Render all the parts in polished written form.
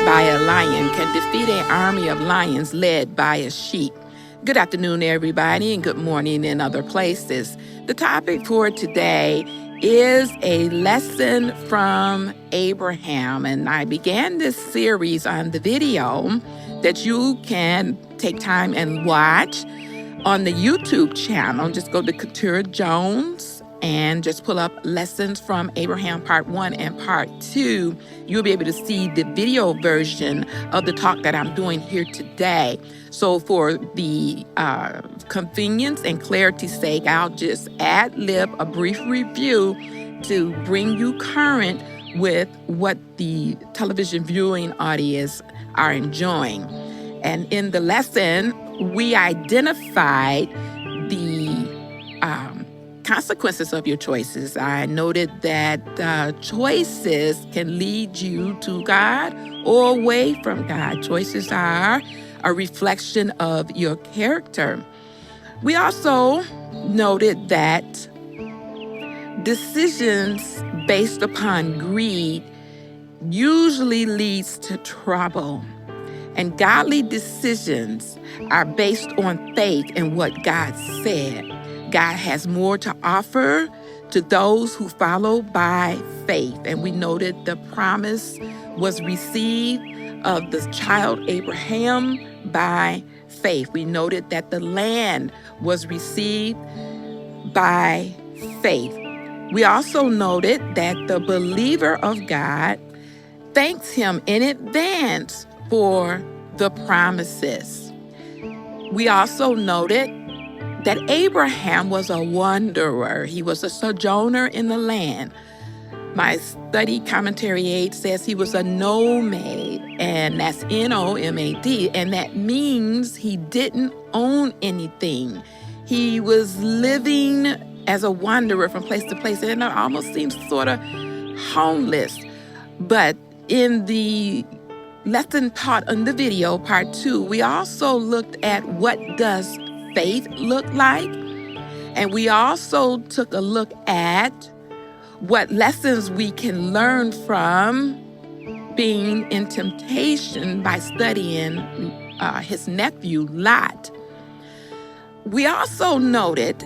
by a lion can defeat an army of lions led by a sheep. Good afternoon, everybody, and good morning in other places. The topic for today is a lesson from Abraham, and I began this series on the video that you can take time and watch on the YouTube channel. Just go to Keturah Jones and just pull up Lessons from Abraham Part 1 and Part 2. You'll be able to see the video version of the talk that I'm doing here today. So for the convenience and clarity's sake, I'll just ad-lib a brief review to bring you current with what the television viewing audience are enjoying. And in the lesson, we identified the consequences of your choices. I noted that choices can lead you to God or away from God. Choices are a reflection of your character. We also noted that decisions based upon greed usually leads to trouble. And godly decisions are based on faith in what God said. God has more to offer to those who follow by faith. And we noted the promise was received of the child Abraham by faith. We noted that the land was received by faith. We also noted that the believer of God thanks him in advance for the promises. We also noted that Abraham was a wanderer. He was a sojourner in the land. My study commentary aid says he was a nomad, and that's Nomad, and that means he didn't own anything. He was living as a wanderer from place to place, and it almost seems sort of homeless. But in the lesson taught on the video, part 2, we also looked at what does faith look like, and we also took a look at what lessons we can learn from being in temptation by studying his nephew Lot. We also noted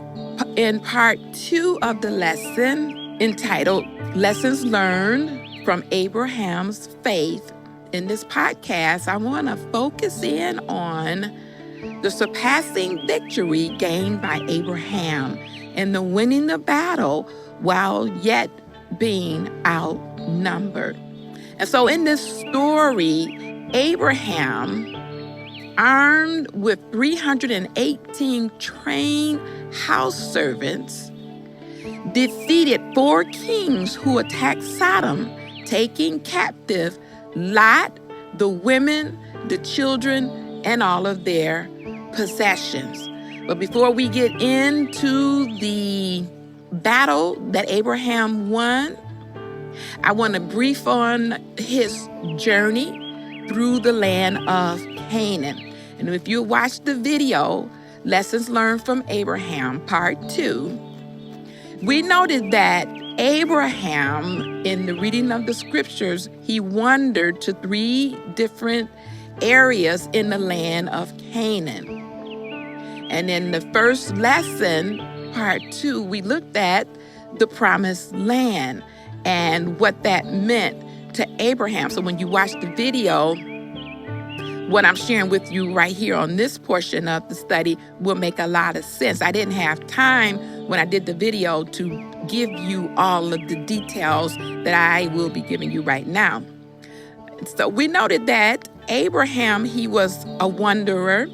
in part 2 of the lesson entitled Lessons Learned from Abraham's Faith. In this podcast, I want to focus in on the surpassing victory gained by Abraham and the winning the battle while yet being outnumbered. And so in this story, Abraham, armed with 318 trained house servants, defeated 4 kings who attacked Sodom, taking captive Lot, the women, the children, and all of their possessions. But before we get into the battle that Abraham won, I want to brief on his journey through the land of Canaan. And if you watch the video, Lessons Learned from Abraham, Part 2, we noted that Abraham, in the reading of the scriptures, he wandered to 3 different areas in the land of Canaan. And in the first lesson, part 2, we looked at the promised land and what that meant to Abraham. So when you watch the video, what I'm sharing with you right here on this portion of the study will make a lot of sense. I didn't have time when I did the video to give you all of the details that I will be giving you right now. So we noted that Abraham, he was a wanderer,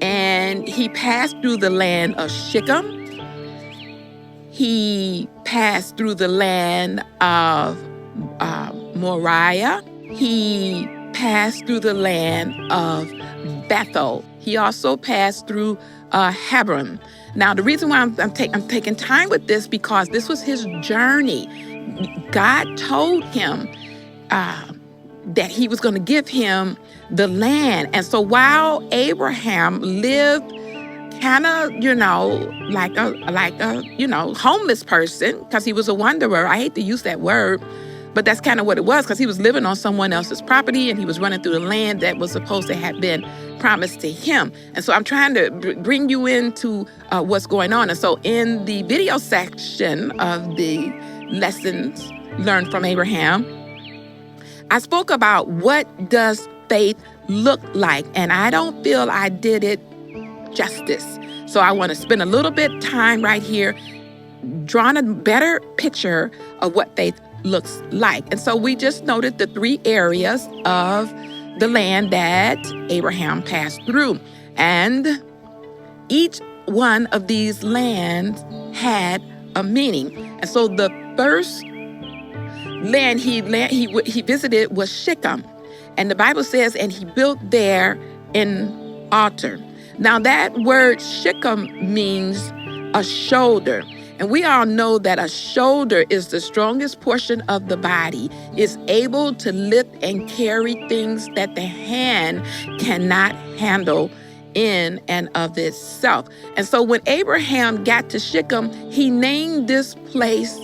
and he passed through the land of Shechem. He passed through the land of Moriah. He passed through the land of Bethel. He also passed through Hebron. Now, the reason why I'm taking time with this, because this was his journey. God told him that he was going to give him the land. And so while Abraham lived kind of, like a homeless person, because he was a wanderer. I hate to use that word, But that's kind of what it was, because he was living on someone else's property and he was running through the land that was supposed to have been promised to him. And so I'm trying to bring you into what's going on. And so in the video section of the lessons learned from Abraham, I spoke about what does faith look like, and I don't feel I did it justice. So I want to spend a little bit of time right here drawing a better picture of what faith looks like. And so we just noted the 3 areas of the land that Abraham passed through. And each one of these lands had a meaning. And so the first land he visited was Shechem. And the Bible says, and he built there an altar. Now that word Shechem means a shoulder. And we all know that a shoulder is the strongest portion of the body, is able to lift and carry things that the hand cannot handle in and of itself. And so when Abraham got to Shechem, he named this place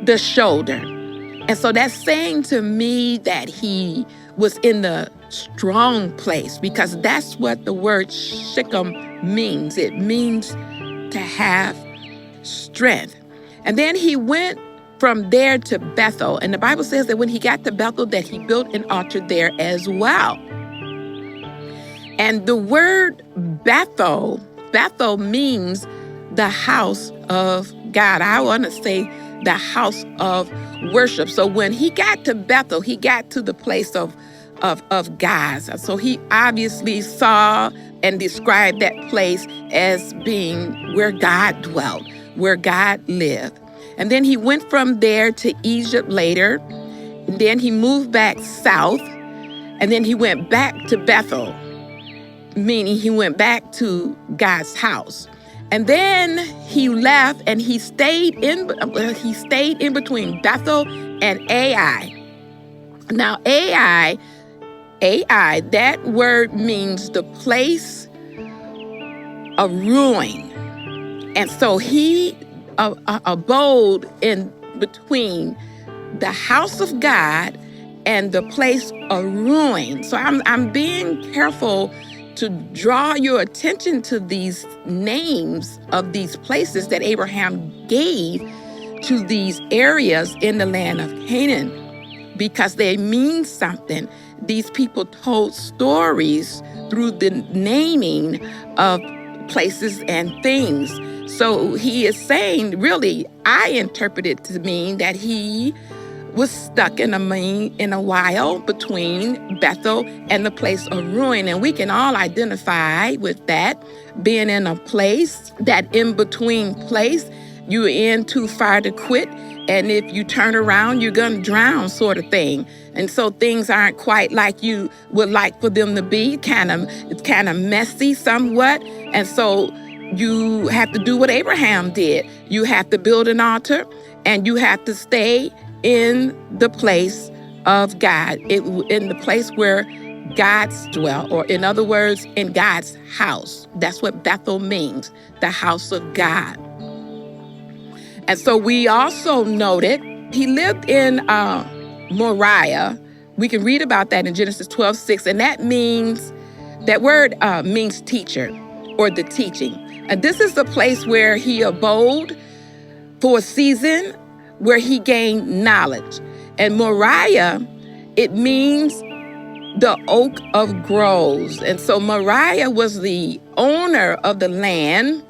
the shoulder. And so that's saying to me that he was in the strong place, because that's what the word Shechem means. It means to have strength. And then he went from there to Bethel. And the Bible says that when he got to Bethel, that he built an altar there as well. And the word Bethel means the house of God. I want to say the house of worship. So when he got to Bethel, he got to the place of God. So he obviously saw and described that place as being where God dwelt, where God lived. And then he went from there to Egypt later. And then he moved back south. And then he went back to Bethel, meaning he went back to God's house. And then he left and he stayed in between Bethel and Ai. Now Ai, that word means the place of ruin. And so he abode in between the house of God and the place of ruin. So I'm being careful to draw your attention to these names of these places that Abraham gave to these areas in the land of Canaan, because they mean something. These people told stories through the naming of places and things. So he is saying, really, I interpret it to mean that he was stuck in a while between Bethel and the place of ruin. And we can all identify with that, being in a place, that in-between place. You're in too far to quit, and if you turn around, you're going to drown, sort of thing. And so things aren't quite like you would like for them to be. It's kind of messy somewhat. And so you have to do what Abraham did. You have to build an altar, and you have to stay in the place of God, in the place where God's dwell, or in other words, in God's house. That's what Bethel means, the house of God. And so we also noted he lived in Moriah. We can read about that in Genesis 12:6, and that word means teacher, or the teaching. And this is the place where he abode for a season, where he gained knowledge. And Moriah, it means the oak of groves. And so Moriah was the owner of the land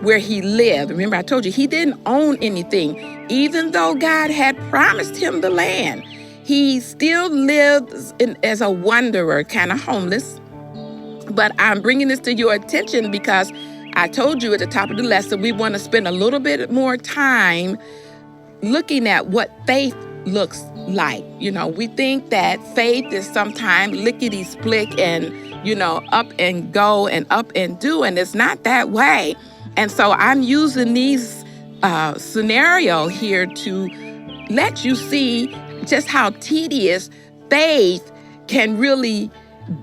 where he lived. Remember, I told you he didn't own anything. Even though God had promised him the land, he still lived as a wanderer, kind of homeless. But I'm bringing this to your attention because I told you at the top of the lesson, we want to spend a little bit more time looking at what faith looks like. You know, we think that faith is sometimes lickety-split and, up and go and up and do, and it's not that way. And so I'm using these scenario here to let you see just how tedious faith can really